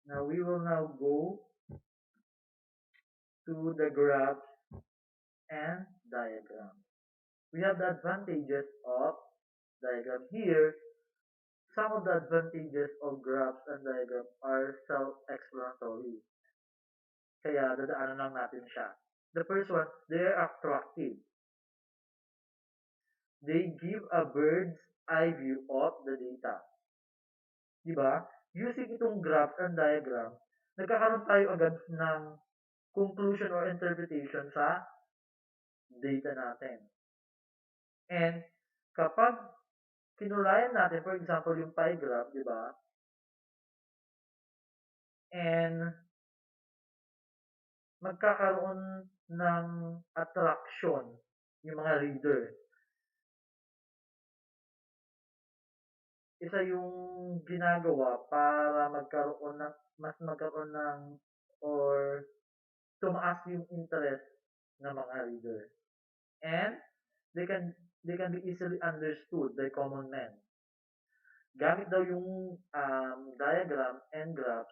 Now we will now go to the graphs and diagrams. We have the advantages of diagram here. Some of the advantages of graphs and diagrams are self-explanatory. Kaya dadaanan lang natin siya. The first one, they're attractive. They give a bird's eye view of the data. Diba? Using itong graphs and diagrams, nagkakaroon tayo agad ng conclusion or interpretation sa data natin. And kapag kinulayan natin, for example, yung pie graph, di ba? And magkakaroon ng attraction yung mga reader. Isa yung ginagawa para magkaroon ng or tumaas yung interest ng mga reader. And they can be easily understood by common men. Gamit daw yung diagram and graph,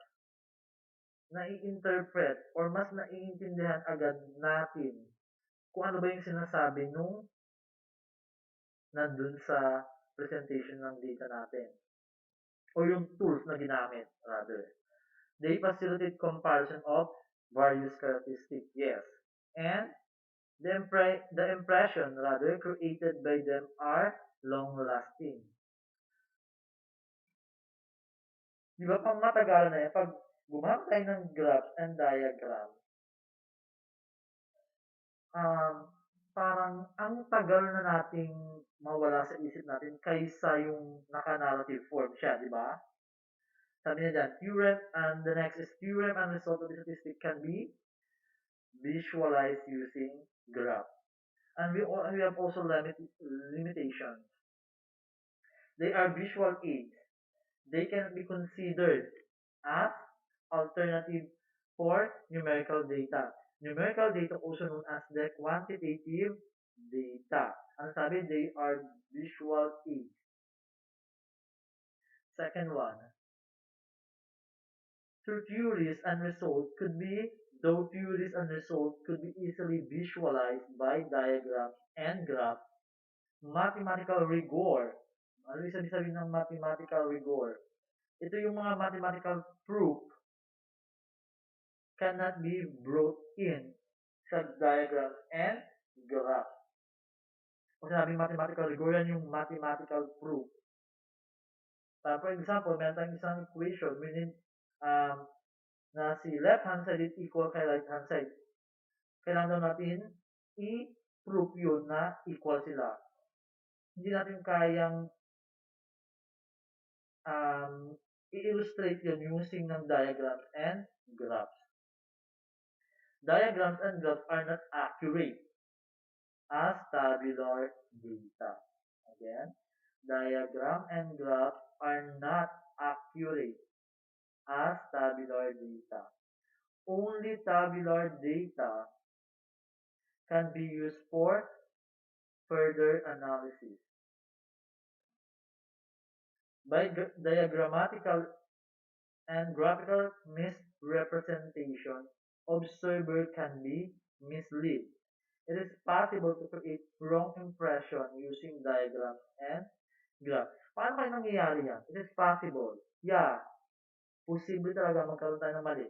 nai-interpret or mas naiintindihan agad natin kung ano ba yung sinasabi nung nandun sa presentation ng data natin or yung tools na ginamit rather. They facilitate comparison of various characteristics, yes. And the impression rather created by them are long-lasting. Di ba pang matagal na yan, pag gumamit tayo ng graphs and diagram, parang ang tagal na nating mawala sa isip natin kaysa yung naka-narrative form siya, di ba? Sabi niya dyan, theorem, and the next is theorem and result of the statistic can be visualized using graph. And we have also limitations. They are visual aids. They can be considered as alternative for numerical data. Numerical data also known as the quantitative data. Ang sabi, they are visual aids. Second one, though theories and results could be easily visualized by diagrams and graphs, mathematical rigor. Ano yung sabi ng mathematical rigor? Ito yung mga mathematical proof cannot be brought in sa diagrams and graphs. Kung sinabing mathematical rigor, yan yung mathematical proof. For example, meron tayong isang equation, meaning na si left hand side is equal kay right hand side. Kailangan daw natin i-proof yun na equal sila. Hindi natin kayang i-illustrate yun using ng diagrams and graphs. Diagrams and graphs are not accurate as tabular data. Again, diagram and graphs are not accurate as tabular data. Only tabular data can be used for further analysis. By diagrammatical and graphical misrepresentation, observer can be misled. It is possible to create wrong impression using diagrams and graphs. Paano kayo nangyayari yan? It is possible. Yeah, posible talaga magkaroon tayo ng mali.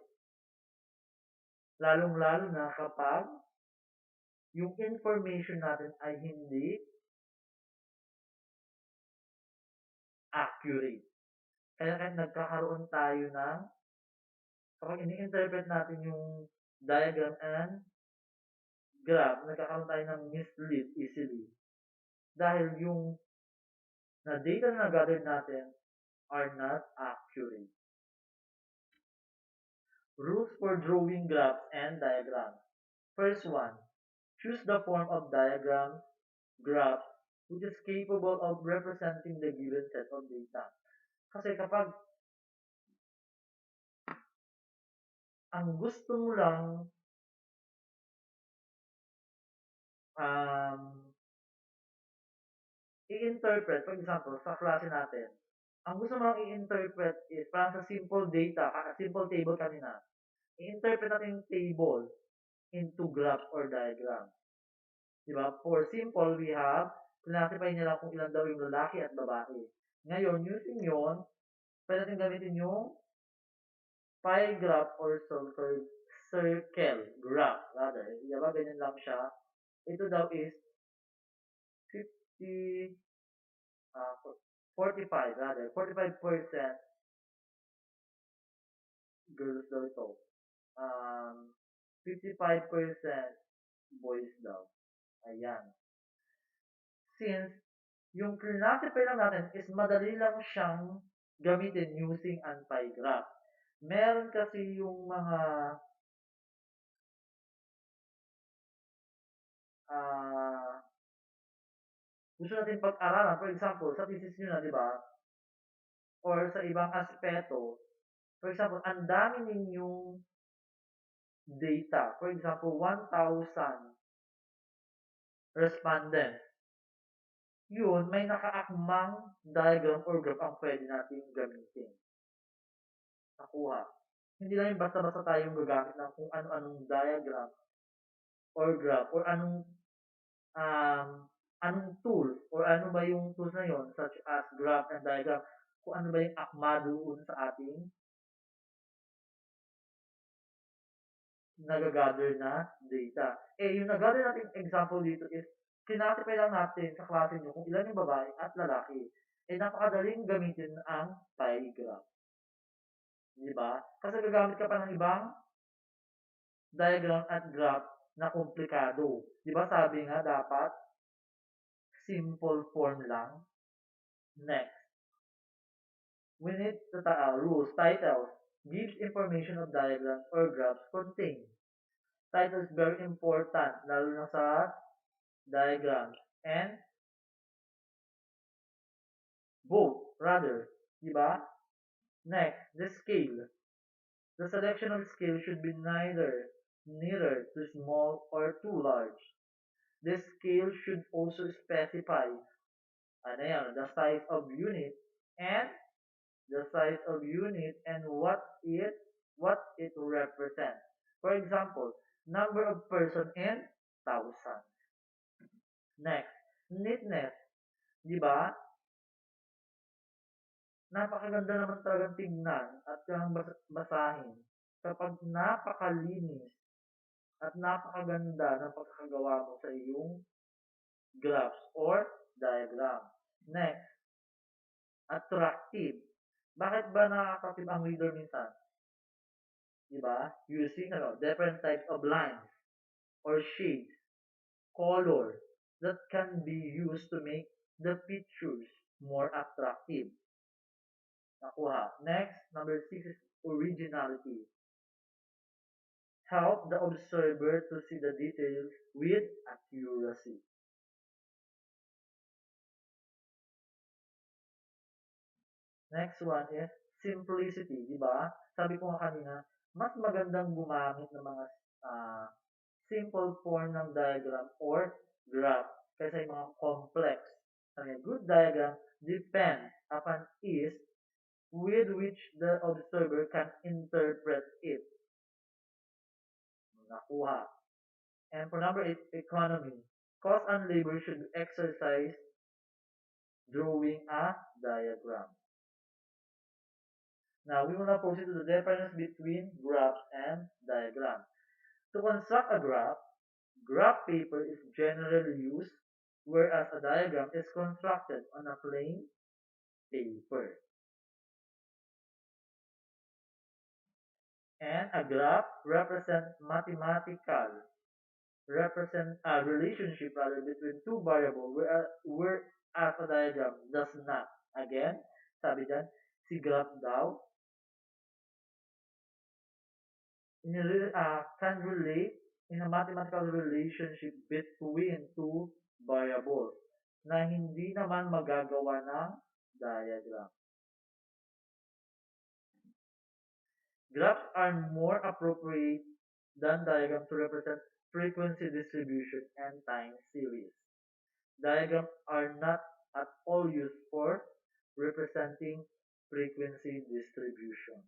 Lalong-lalo na kapag yung information natin ay hindi accurate. Kaya nagkakaroon tayo ng, kapag ini-interpret natin yung diagram and graph, nagkakaroon tayo ng mislead easily. Dahil yung na data na gathered natin are not accurate. Rules for drawing graphs and diagrams. First one, choose the form of diagram, graph, which is capable of representing the given set of data. Kasi kapag ang gusto mo lang i-interpret, for example, sa klase natin, Ang gusto mo lang i-interpret is parang sa simple data, simple table kanina, i-interpret natin yung table into graph or diagram. Diba? For simple, we have, classify nila kung ilan daw yung lalaki at babae. Ngayon, using yon, pwede natin gamitin yung pie graph or circle graph, rather. Diba? Ganyan lang siya. Ito daw is 50, uh, 45, rather. 45% girls daw ito. Um, 55% boys daw. Ayan. Since yung classify lang natin is madali lang siyang gamitin using anti-graph. Meron kasi yung mga uh, gusto natin pag-aralan. For example, sa thesis nyo na, di ba? Or sa ibang aspeto. For example, ang dami ninyong data. For example, 1,000 respondents. Yun, may nakaakmang diagram or graph ang pwede natin gamitin. Nakuha. Hindi lang yung basta-basta tayong gagamit ng kung ano-anong diagram or graph or um, anong tool or ano ba yung tools na yon such as graph and diagram kung ano ba yung akma doon sa ating nagagather na data. Eh, yung nag-gather natin example dito is kinatipay lang natin sa klase nyo kung ilan yung babae at lalaki. Eh, napakadaling gamitin ang pie graph. Di ba? Kasi gagamit ka pa ng ibang diagram at graph na komplikado. Di ba sabi nga dapat simple form lang? Next, we need the rules, titles, gives information of diagrams or graphs contain. Title is very important, lalo na sa diagrams. And both, rather, di ba? Next, the scale. The selection of scale should be neither too small or too large. The scale should also specify ano yan, the size of unit and what it represents. For example, number of person in thousand. Next, neatness. Di ba? Napakaganda naman talagang tignan at kang basahin kapag napakalinis at napakaganda ng pagkakagawa mo sa iyong graphs or diagram. Next, attractive. Bakit ba nakaka-attract ang reader minsan? Diba? Using different types of lines or shades, color that can be used to make the pictures more attractive. Nakuha. Next, number 6 is originality. Help the observer to see the details with accuracy. Next one is simplicity, di ba? Sabi ko nga kanina, mas magandang gumamit ng mga uh, simple form ng diagram or graph kaysa yung mga complex. A good diagram depends upon ease with which the observer can interpret it. Nakuha. And for number 8, economy. Cost and labor should exercise drawing a diagram. Now, we will now proceed to the difference between graph and diagram. To construct a graph paper is generally used, whereas a diagram is constructed on a plain paper. And a graph represents relationship between two variables, whereas a diagram does not. Again, sabi dyan, si graph daw can relate in a mathematical relationship between two variables na hindi naman magagawa ng diagram. Graphs are more appropriate than diagrams to represent frequency distribution and time series. Diagrams are not at all used for representing frequency distribution.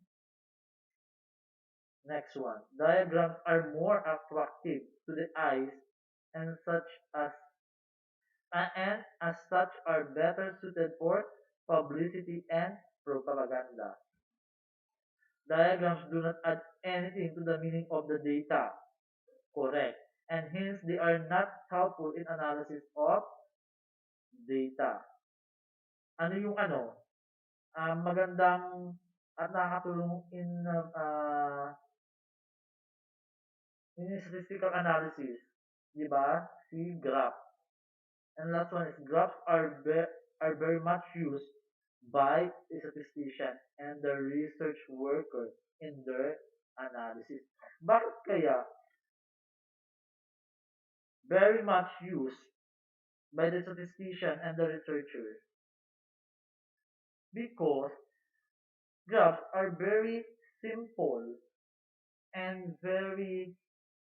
Next one. Diagrams are more attractive to the eyes and as such are better suited for publicity and propaganda. Diagrams do not add anything to the meaning of the data, correct, and hence they are not helpful in analysis of data. Ano yung magandang at nakakatulong in statistical analysis, di ba? Si graph. And last one is graphs are very much used by a statistician and the research worker in their analysis. Bakit kaya very much used by the statistician and the researcher? Because graphs are very simple and very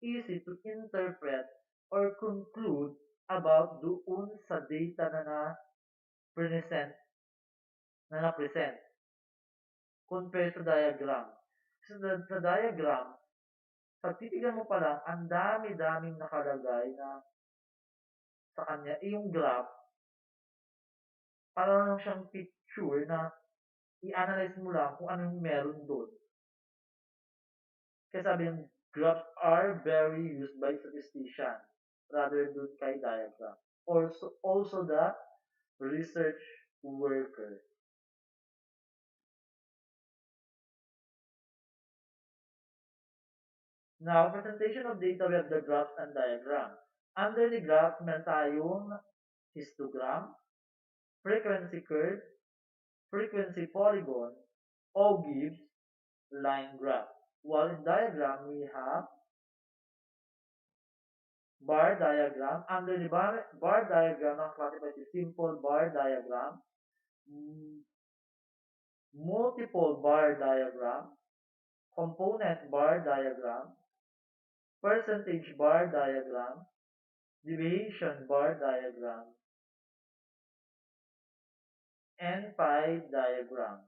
easy to interpret or conclude about doon sa data present na-present compared sa diagram. Sa diagram, pag titigan mo pa lang, ang dami-daming nakalagay na sa kanya. Yung graph, parang lang siyang picture na i-analyze mo lang kung anong meron doon. Kaya sabi yung graphs are very used by statistician rather doon kay diagram. Also the research worker. Now, presentation of data, we have the graphs and diagram. Under the graph, meron tayong histogram, frequency curve, frequency polygon, O gives line graph. While in diagram, we have bar diagram. Under the bar diagram, ang classified as simple bar diagram, multiple bar diagram, component bar diagram, percentage bar diagram, deviation bar diagram, and pie diagram.